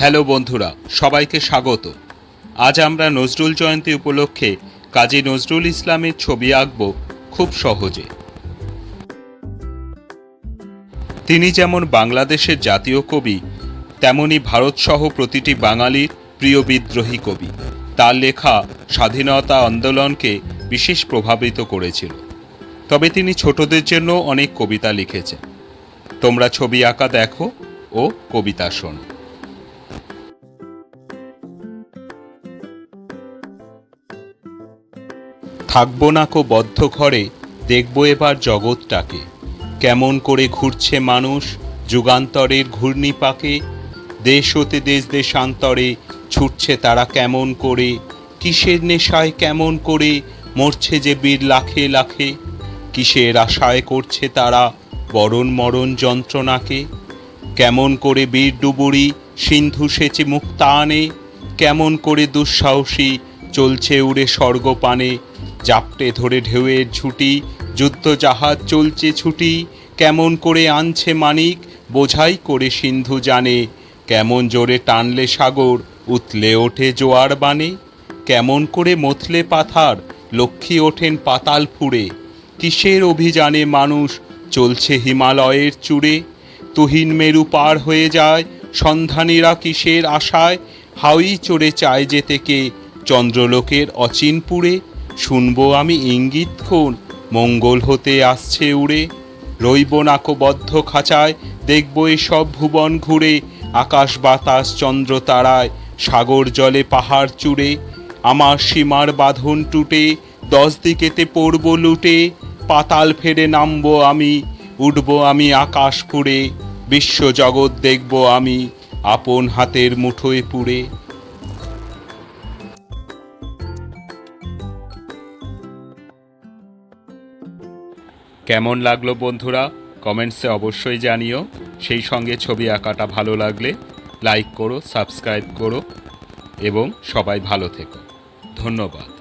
Hello বন্ধুরা, সবাইকে স্বাগত। আজ আমরা নজরুল জয়ন্তী উপলক্ষে কাজী নজরুল ইসলামের ছবি আঁকব খুব সহজে। তিনি যেমন বাংলাদেশের জাতীয় কবি, তেমনি ভারতসহ প্রতিটি বাঙালির প্রিয় বিদ্রোহী কবি। তার লেখা স্বাধীনতা আন্দোলনকে বিশেষ প্রভাবিত করেছিল। তবে তিনি ছোটদের জন্য অনেক কবিতা লিখেছেন। তোমরা ছবি আঁকা দেখো ও কবিতা শোনো। থাকবো না কো বদ্ধ ঘরে, দেখবো এবার জগৎটাকে, কেমন করে ঘুরছে মানুষ যুগান্তরের ঘূর্ণিপাকে। দেশ হতে দেশ দেশান্তরে ছুটছে তারা কেমন করে, কিসের নেশায় কেমন করে মরছে যে বীর লাখে লাখে। কিসের আশায় করছে তারা বরণ মরণ যন্ত্রণাকে, কেমন করে বীর ডুবুরি সিন্ধু সেচে মুক্তানে, কেমন করে দুঃসাহসী চলছে উড়ে স্বর্গপানে। জাপটে ধরে ঢেউয়ের ঝুঁটি যুদ্ধজাহাজ চলছে ছুটি, কেমন করে আনছে মানিক বোঝাই করে সিন্ধু জানে। কেমন জোরে টানলে সাগর উতলে ওঠে জোয়ার বানে, কেমন করে মথলে পাথার লক্ষ্মী ওঠেন পাতাল ফুঁড়ে। কিসের অভিযানে মানুষ চলছে হিমালয়ের চূড়ে, তুহিন মেরু পার হয়ে যায় সন্ধানীরা কিসের আশায়। হাওই চড়ে চায় যেতে কে চন্দ্রলোকের অচিনপুরে, শুনবো আমি ইঙ্গিতক্ষণ মঙ্গল হতে আসছে উড়ে। রইব নাকো বদ্ধ খাঁচায়, দেখবো এসব ভুবন ঘুরে, আকাশ বাতাস চন্দ্র তারায় সাগর জলে পাহাড় চূড়ে। আমার সীমার বাঁধন টুটে 10 দিকেতে পড়ব লুটে, পাতাল ফেরে নামবো আমি, উঠবো আমি আকাশ ফুঁড়ে। বিশ্বজগৎ দেখবো আমি আপন হাতের মুঠোয় পুড়ে। কেমন লাগলো বন্ধুরা, কমেন্টসে অবশ্যই জানিও। সেই সঙ্গে ছবি আঁকাটা ভালো লাগলে লাইক করো, সাবস্ক্রাইব করো এবং সবাই ভালো থেকো। ধন্যবাদ।